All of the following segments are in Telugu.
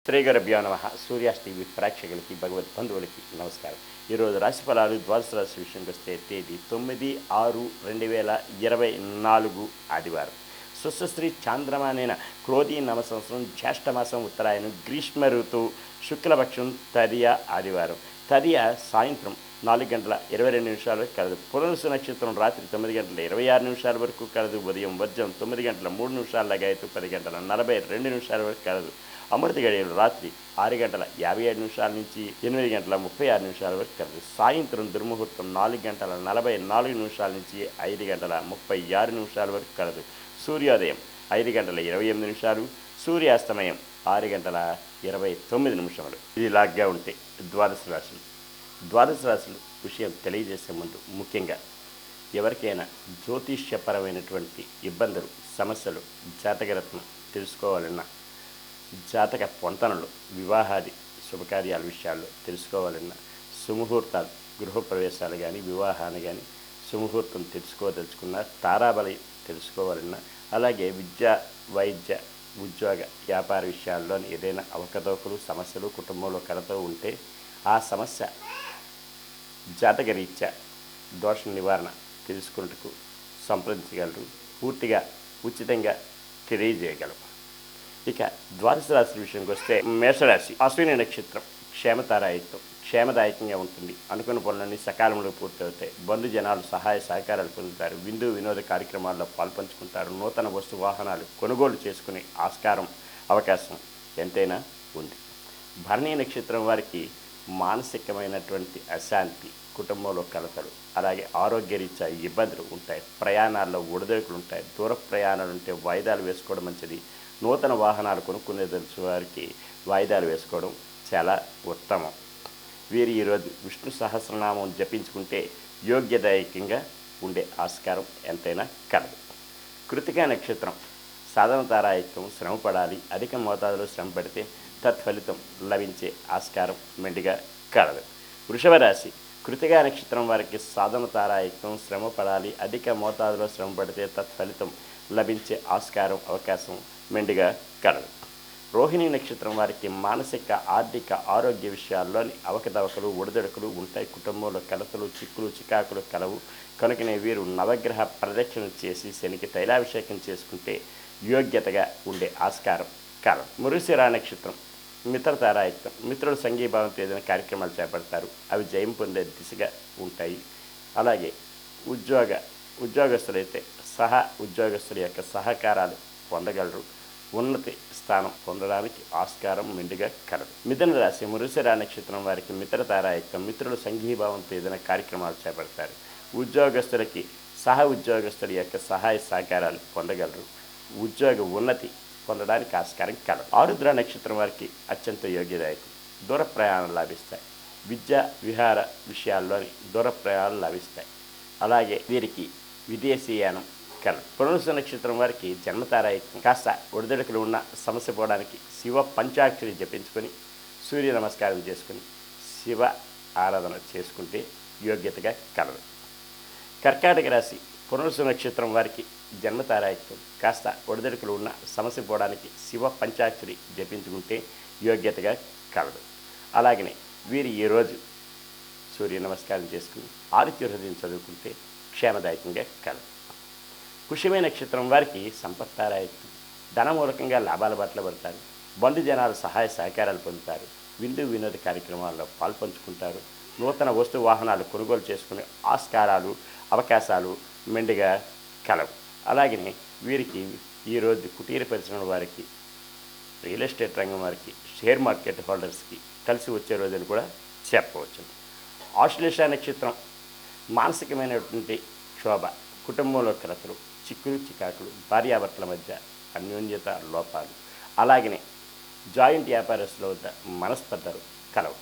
శ్రీగరభ్యో నమ. సూర్యాస్ టీవీ ప్రేక్షకులకి భగవద్ బంధువులకి నమస్కారం. ఈరోజు రాశి ఫలాలు ద్వాదశ రాశి విషయంకి వస్తే తేదీ 9/6/2024 ఆదివారం. స్వస్త్రీ చాంద్రమానేన క్రోధీ నవ సంవత్సరం జ్యేష్ఠమాసం ఉత్తరాయణం గ్రీష్మ ఋతువు శుక్లపక్షం తదియ ఆదివారం. తదియ సాయంత్రం 4:22 వరకు కలదు. పునరుసు నక్షత్రం రాత్రి 9:26 వరకు కలదు. ఉదయం వర్జం 9:03 లగాయతు 10:42 వరకు కలదు. అమృత గడియలు రాత్రి 6:57 నుంచి 8:36 వరకు కలదు. సాయంత్రం దుర్ముహూర్తం 4:44 నుంచి 5:36 వరకు కలదు. సూర్యోదయం 5:28, సూర్యాస్తమయం 6:29. ఇది లాగ్గా ఉంటే ద్వాదశ రాశులు. ద్వాదశ రాశులు విషయం తెలియజేసే ముందు ముఖ్యంగా ఎవరికైనా జ్యోతిష్యపరమైనటువంటి ఇబ్బందులు, సమస్యలు, జాతకరత్నం తెలుసుకోవాలన్నా, జాతక పొంతనలు, వివాహాది శుభకార్యాల విషయాల్లో తెలుసుకోవాలన్నా, సుముహూర్తాలు, గృహప్రవేశాలు కానీ, వివాహాన్ని కానీ సుముహూర్తం తెలుసుకోదలుచుకున్న, తారాబలి తెలుసుకోవాలన్నా, అలాగే విద్య, వైద్య, ఉద్యోగ, వ్యాపార విషయాల్లోని ఏదైనా అవకతవకలు, సమస్యలు కుటుంబంలో కలతో ఉంటే ఆ సమస్య జాతకరీత్యా దోష నివారణ తెలుసుకున్నట్టుకు సంప్రదించగలరు. పూర్తిగా ఉచితంగా తెలియజేయగలరు. ఇక ద్వాదశ రాశి విషయానికి వస్తే మేషరాశి అశ్విని నక్షత్రం క్షేమతారాయుక్తం, క్షేమదాయకంగా ఉంటుంది. అనుకున్న పనులన్నీ సకాలంలో పూర్తవుతాయి. బంధుజనాలు సహాయ సహకారాలు పొందుతారు. విందు వినోద కార్యక్రమాల్లో పాల్పంచుకుంటారు. నూతన వస్తు వాహనాలు కొనుగోలు చేసుకునే ఆస్కారం, అవకాశం ఎంతైనా ఉంది. భరణీ నక్షత్రం వారికి మానసికమైనటువంటి అశాంతి, కుటుంబంలో కలతలు, అలాగే ఆరోగ్యరీత్యా ఇబ్బందులు ఉంటాయి. ప్రయాణాల్లో ఒడిదొడుకులు ఉంటాయి. దూర ప్రయాణాలు ఉంటే వాయిదాలు వేసుకోవడం మంచిది. నూతన వాహనాలు కొనుక్కునే తెలిసిన వారికి వాయిదాలు వేసుకోవడం చాలా ఉత్తమం. వీరు ఈరోజు విష్ణు సహస్రనామం జపించుకుంటే యోగ్యదాయకంగా ఉండే ఆస్కారం ఎంతైనా కలదు. కృతికా నక్షత్రం సాధన తారాయుక్తం, శ్రమపడాలి. అధిక మోతాదులో శ్రమ పడితే తత్ఫలితం లభించే ఆస్కారం మెండుగా కలదు. వృషభ రాశి కృతికా నక్షత్రం వారికి సాధన తారాయుక్తం, శ్రమ పడాలి. అధిక మోతాదులో శ్రమ పడితే తత్ఫలితం లభించే ఆస్కారం, అవకాశం మెండుగా కలదు. రోహిణి నక్షత్రం వారికి మానసిక, ఆర్థిక, ఆరోగ్య విషయాల్లోని అవకతవకలు, ఒడిదొడుకులు ఉంటాయి. కుటుంబంలో కలతలు, చిక్కులు, చికాకులు కలవు. కనుకనే వీరు నవగ్రహ ప్రదక్షిణ చేసి శనికి తైలాభిషేకం చేసుకుంటే యోగ్యతగా ఉండే ఆస్కారం కలదు. మృగశిర నక్షత్రం మిత్రతారాయుక్తం, మిత్రుల సంఘీభావంతో ఏదైనా కార్యక్రమాలు చేపడతారు. అవి జయం పొందే దిశగా ఉంటాయి. అలాగే ఉద్యోగస్తులైతే ఉద్యోగస్తుల యొక్క సహకారాలు పొందగలరు. ఉన్నతి స్థానం పొందడానికి ఆస్కారం మెండుగా కలదు. మిథున రాశి మృగశిర నక్షత్రం వారికి మిత్రతారాయుక్తం, మిత్రుల సంఘీభావంతో ఏదైనా కార్యక్రమాలు చేపడతారు. ఉద్యోగస్తులకి ఉద్యోగస్తుల యొక్క సహాయ సహకారాలు పొందగలరు. ఉద్యోగ ఉన్నతి పొందడానికి ఆస్కారం కలదు. ఆరుద్ర నక్షత్రం వారికి అత్యంత యోగ్యదాయకం, దూర ప్రయాణాలు లాభిస్తాయి. విద్యా విహార విషయాల్లోని దూర ప్రయాణాలు లాభిస్తాయి. అలాగే వీరికి విదేశీయానం కలదు. పునరుసు నక్షత్రం వారికి జన్మతారాయుక్తం, కాస్త ఒడిదొడుకులు ఉన్న సమస్య పోవడానికి శివ పంచాక్షరి జపించుకొని, సూర్య నమస్కారం చేసుకుని, శివ ఆరాధన చేసుకుంటే యోగ్యతగా కలదు. కర్కాటక రాశి పునరుసు నక్షత్రం వారికి జన్మతారాయుక్తం, కాస్త ఒడిదొడుకులు ఉన్న సమస్య పోవడానికి శివ పంచాక్షరి జపించుకుంటే యోగ్యతగా కలదు. అలాగనే వీరు ఈరోజు సూర్య నమస్కారం చేసుకుని ఆదిత్య హృదయం చదువుకుంటే క్షేమదాయకంగా కలదు. పుష్యమే నక్షత్రం వారికి సంపత్తారాయుక్తం, ధనమూలకంగా లాభాల బాటలో పడతారు. బంధుజనాలు సహాయ సహకారాలు పొందుతారు. విందు వినోద కార్యక్రమాల్లో పాల్పంచుకుంటారు. నూతన వస్తు వాహనాలు కొనుగోలు చేసుకునే ఆస్కారాలు, అవకాశాలు మెండుగా కలవు. అలాగనే వీరికి ఈరోజు కుటీర పరిశ్రమల వారికి, రియల్ ఎస్టేట్ రంగం వారికి, షేర్ మార్కెట్ హోల్డర్స్కి కలిసి వచ్చే రోజులు కూడా చెప్పవచ్చు. ఆశ్లేష నక్షత్రం మానసికమైనటువంటి క్షోభ, కుటుంబంలో కలతలు, చిక్కులు, చికాకులు, భార్యాభర్తల మధ్య అన్యోన్యత లోపాలు, అలాగనే జాయింట్ వ్యాపారస్తుల వద్ద మనస్పర్ధలు కలవు.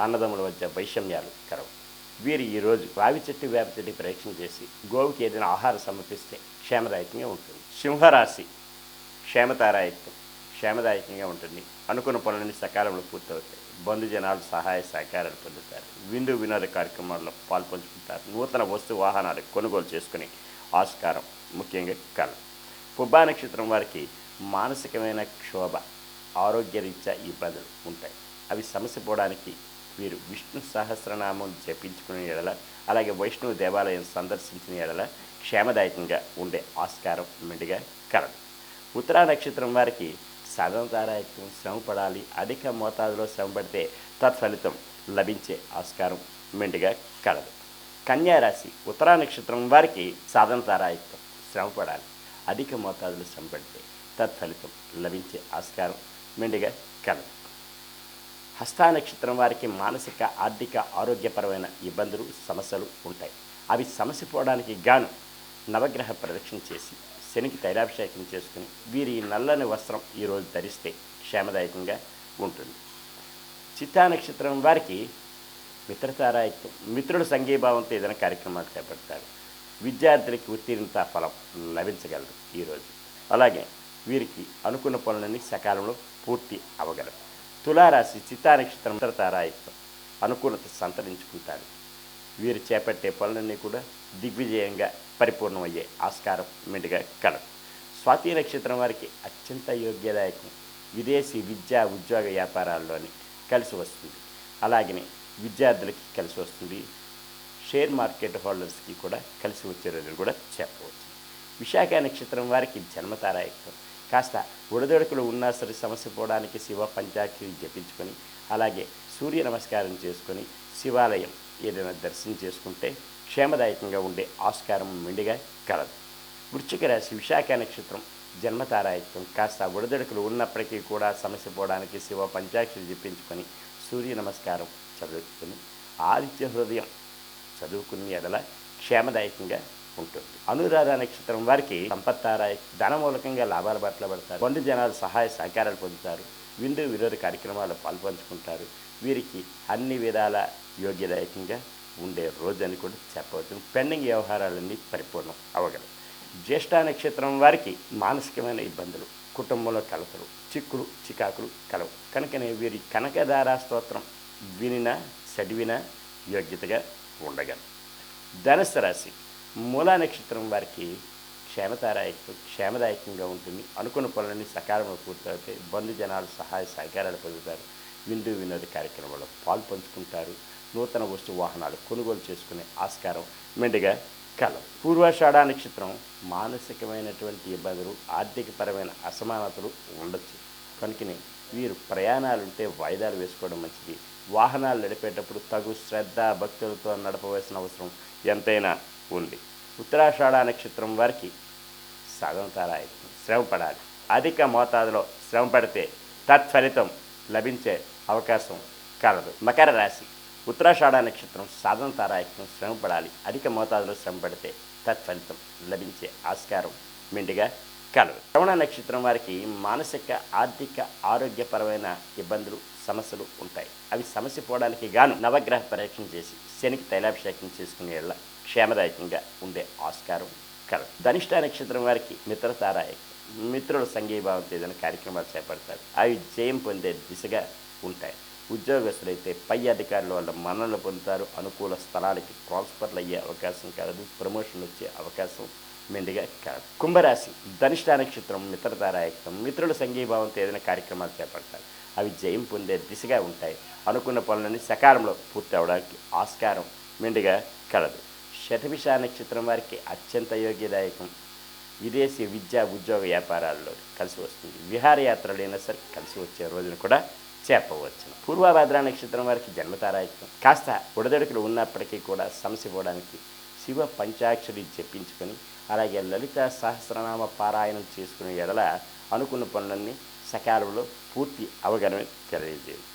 అన్నదమ్ముల మధ్య వైషమ్యాలు కలవు. వీరు ఈరోజు రావి చెట్టు, వేప చెట్టు పరీక్షణ చేసి గోవుకి ఏదైనా ఆహారం సమర్పిస్తే క్షేమదాయకంగా ఉంటుంది. సింహరాశి క్షేమతారాయుక్తం, క్షేమదాయకంగా ఉంటుంది. అనుకున్న పనులన్నీ సకాలంలో పూర్తవుతాయి. బంధుజనాలు సహాయ సహకారాలు పొందుతారు. విందు వినోద కార్యక్రమాల్లో పాల్పంచుకుంటారు. నూతన వస్తు వాహనాలు కొనుగోలు చేసుకుని ఆస్కారం ముఖ్యంగా కలదు. పుబ్బా నక్షత్రం వారికి మానసికమైన క్షోభ, ఆరోగ్యరీత్యా ఇబ్బందులు ఉంటాయి. అవి సమస్య పోవడానికి వీరు విష్ణు సహస్రనామం జపించుకునే ఎడల, అలాగే వైష్ణవ దేవాలయం సందర్శించిన ఎడల క్షేమదాయకంగా ఉండే ఆస్కారం మెండుగా కలదు. ఉత్తరా నక్షత్రం వారికి సాధనదారాయకం శ్రమ పడాలి, అధిక మోతాదులో శ్రమ పడితే తత్ఫలితం లభించే ఆస్కారం మెండుగా కలదు. కన్యారాశి ఉత్తరా నక్షత్రం వారికి సాధనదారాయకం శ్రమ పడాలి, అధిక మోతాదులో శ్రమ పడితే తత్ఫలితం లభించే ఆస్కారం మెండుగా కలదు. హస్తా నక్షత్రం వారికి మానసిక ఆర్థిక ఆరోగ్యపరమైన ఇబ్బందులు సమస్యలు ఉంటాయి. అవి సమస్య పోవడానికి గాను నవగ్రహ ప్రదక్షిణ చేసి శనికి తైలాభిషేకం చేసుకుని వీరి నల్లని వస్త్రం ఈరోజు ధరిస్తే క్షేమదాయకంగా ఉంటుంది. చిత్తా నక్షత్రం వారికి మిత్రతారాయకం, మిత్రుల సంఘీభావంతో ఏదైనా కార్యక్రమాలు చేపడతారు. విద్యార్థులకి ఉత్తీర్ణత ఫలం లభించగలరు ఈరోజు. అలాగే వీరికి అనుకున్న పనులన్నీ సకాలంలో పూర్తి అవ్వగలరు. తులారాశి చిత్తా నక్షత్రం మిత్రతారాయకం అనుకూలత సంతరించుకుంటారు. వీరు చేపట్టే పనులన్నీ కూడా దిగ్విజయంగా పరిపూర్ణమయ్యే ఆస్కారం మెండుగా కలదు. స్వాతి నక్షత్రం వారికి అత్యంత యోగ్యదాయకం, విదేశీ విద్యా ఉద్యోగ వ్యాపారాల్లోని కలిసి వస్తుంది. అలాగనే విద్యార్థులకి కలిసి వస్తుంది. షేర్ మార్కెట్ హోల్డర్స్కి కూడా కలిసి వచ్చే రోజులు కూడా చెప్పవచ్చు. విశాఖ నక్షత్రం వారికి జన్మతారాయకం, కాస్త ఒడిదొడుకులు ఉన్నా సరే సమస్య పోవడానికి శివ పంచాక్షరి జపించుకొని, అలాగే సూర్య నమస్కారం చేసుకొని శివాలయం ఏదైనా దర్శనం చేసుకుంటే క్షేమదాయకంగా ఉండే ఆస్కారం మెండుగా కలదు. వృశ్చిక రాశి విశాఖ నక్షత్రం జన్మతారాయకం, కాస్త ఒడిదొడుకులు ఉన్నప్పటికీ కూడా సమస్య పోవడానికి శివ పంచాక్షరి జపించుకొని సూర్య నమస్కారం చదువుకొని ఆదిత్య హృదయం చదువుకుని ఎడల క్షేమదాయకంగా ఉంటుంది. అనురాధ నక్షత్రం వారికి సంపత్తారాయ, ధనమూలకంగా లాభాల బాటలో పడతారు. బంధు జనాలు సహాయ సహకారాలు పొందుతారు. విందు విరోధ కార్యక్రమాలు పాల్పంచుకుంటారు. వీరికి అన్ని విధాల యోగ్యదాయకంగా ఉండే రోజు అని కూడా చెప్పవచ్చు. పెండింగ్ వ్యవహారాలన్నీ పరిపూర్ణం అవ్వగలవు. జ్యేష్ఠ నక్షత్రం వారికి మానసికమైన ఇబ్బందులు, కుటుంబంలో కలతలు, చిక్కులు చికాకులు కలవు. కనుకనే వీరి కనకదారా స్తోత్రం వినిన చదివిన యోగ్యతగా ఉండగలరు. ధనుస్సు రాశి మూలా నక్షత్రం వారికి క్షేమదాయకంగా ఉంటుంది. అనుకున్న పనులన్నీ సకాలంలో పూర్తవుతాయి. బంధు జనాలు సహాయ సహకారాలు పొందుతారు. విందు వినోద కార్యక్రమాల్లో పాల్పంచుకుంటారు. నూతన వస్తు వాహనాలు కొనుగోలు చేసుకునే ఆస్కారం మెండుగా కలవు. పూర్వాషాఢ నక్షత్రం మానసికమైనటువంటి ఇబ్బందులు, ఆర్థికపరమైన అసమానతలు ఉండొచ్చు. కనుకనే వీరు ప్రయాణాలుంటే వాయిదాలు వేసుకోవడం మంచిది. వాహనాలు నడిపేటప్పుడు తగు శ్రద్ధ భక్తులతో నడపవలసిన అవసరం ఎంతైనా ఉంది. ఉత్తరాషాఢ నక్షత్రం వారికి సాధనతారాయకం శ్రమ పడాలి, అధిక మోతాదులో శ్రమ పడితే తత్ఫలితం లభించే అవకాశం కలదు. మకర రాశి ఉత్తరాషాఢ నక్షత్రం సాధనతారాయకం శ్రమ పడాలి, అధిక మోతాదులో శ్రమ పడితే తత్ఫలితం లభించే ఆస్కారం మెండుగా కలదు. శ్రవణ నక్షత్రం వారికి మానసిక ఆర్థిక ఆరోగ్యపరమైన ఇబ్బందులు సమస్యలు ఉంటాయి. అవి సమస్య పోవడానికి గాను నవగ్రహ పరీక్షణ చేసి శనికి తైలాభిషేకం చేసుకునేలా క్షేమదాయకంగా ఉండే ఆస్కారం కలదు. ధనిష్ట నక్షత్రం వారికి మిత్రతారాయకం, మిత్రుల సంఘీభావంతో ఏదైనా కార్యక్రమాలు చేపడతారు. అవి జయం పొందే దిశగా ఉంటాయి. ఉద్యోగస్తులైతే పై అధికారుల వల్ల మన్ననలు పొందుతారు. అనుకూల స్థలాలకి ట్రాన్స్ఫర్లు అయ్యే అవకాశం కలదు. ప్రమోషన్లు వచ్చే అవకాశం మెండుగా కలదు. కుంభరాశి ధనిష్ట నక్షత్రం మిత్రతారాయకం, మిత్రుల సంఘీభావంతో ఏదైనా కార్యక్రమాలు చేపడతారు. అవి జయం పొందే దిశగా ఉంటాయి. అనుకున్న పనులన్నీ సకాలంలో పూర్తి అవడానికి ఆస్కారం మెండుగా కలదు. శతభిష నక్షత్రం వారికి అత్యంత యోగ్యదాయకం, విదేశీ విద్యా ఉద్యోగ వ్యాపారాల్లో కలిసి వస్తుంది. విహారయాత్రలైనా సరే కలిసి వచ్చే రోజును కూడా చెప్పవచ్చు. పూర్వభద్ర నక్షత్రం వారికి జన్మతారాయకం, కాస్త ఒడిదొడుకులు ఉన్నప్పటికీ కూడా సమస్య పోవడానికి శివ పంచాక్షరి జపించుకొని, అలాగే లలిత సహస్రనామ పారాయణం చేసుకునే ఎడల అనుకున్న పనులన్నీ సకాలంలో పూర్తి అవగమని తెలియజేయండి.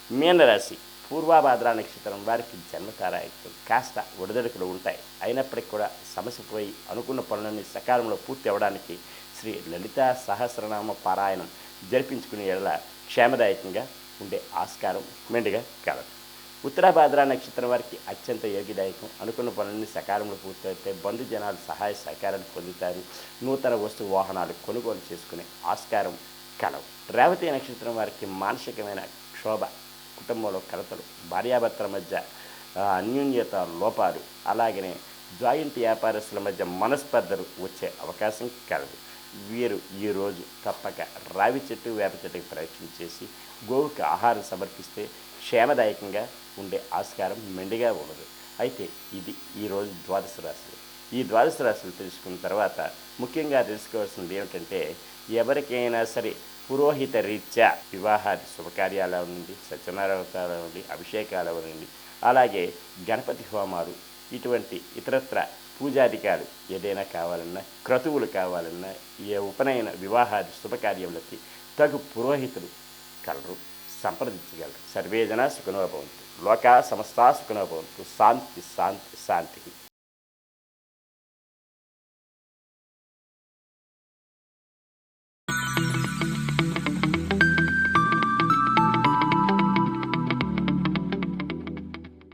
మీనరాశి పూర్వభద్ర నక్షత్రం వారికి జన్మతారాయకం, కాస్త ఒడిదొడుకులు ఉంటాయి. అయినప్పటికీ కూడా సమస్య పోయి అనుకున్న పనులన్నీ సకాలంలో పూర్తి అవ్వడానికి శ్రీ లలిత సహస్రనామ పారాయణం జరిపించుకునే ఎడల క్షేమదాయకంగా ఉండే ఆస్కారం మెండుగా కలదు. ఉత్తరాభాద్ర నక్షత్రం వారికి అత్యంత యోగ్యదాయకం, అనుకున్న పనులన్నీ సకాలంలో పూర్తవుతాయి. బంధు జనాలు సహాయ సహకారాలు పొందుతారు. నూతన వస్తు వాహనాలు కొనుగోలు చేసుకునే ఆస్కారం కలవు. రేవతి నక్షత్రం వారికి మానసికమైన క్షోభ, కుటుంబంలో కలతలు, భార్యాభర్తల మధ్య అన్యోన్యత లోపాలు, అలాగనే జాయింట్ వ్యాపారస్తుల మధ్య మనస్పర్ధలు వచ్చే అవకాశం కలదు. వీరు ఈరోజు తప్పక రావి చెట్టు వేప చెట్టుకి ప్రయత్నం చేసి గోవుకి ఆహారం సమర్పిస్తే క్షేమదాయకంగా ఉండే ఆస్కారం మెండుగా ఉండదు. అయితే ఇది ఈరోజు ద్వాదశ రాశులు. ఈ ద్వాదశ రాశులు తెలుసుకున్న తర్వాత ముఖ్యంగా తెలుసుకోవాల్సింది ఏమిటంటే, ఎవరికైనా సరే పురోహిత రీత్యా వివాహాది శుభకార్యాలు అవనండి, సత్యనారాయణ అవనండి, అభిషేకాలు అవనండి, అలాగే గణపతి హోమాలు, ఇటువంటి ఇతరత్ర పూజాధికాలు ఏదైనా కావాలన్నా, క్రతువులు కావాలన్నా, ఏ ఉపనయన వివాహాది శుభకార్యములకి తగు పురోహితులు కలరు, సంప్రదించగలరు. సర్వే జనా సుఖినో భవంతు. లోకా సమస్తా సుఖినో భవంతు. శాంతి శాంతి శాంతి.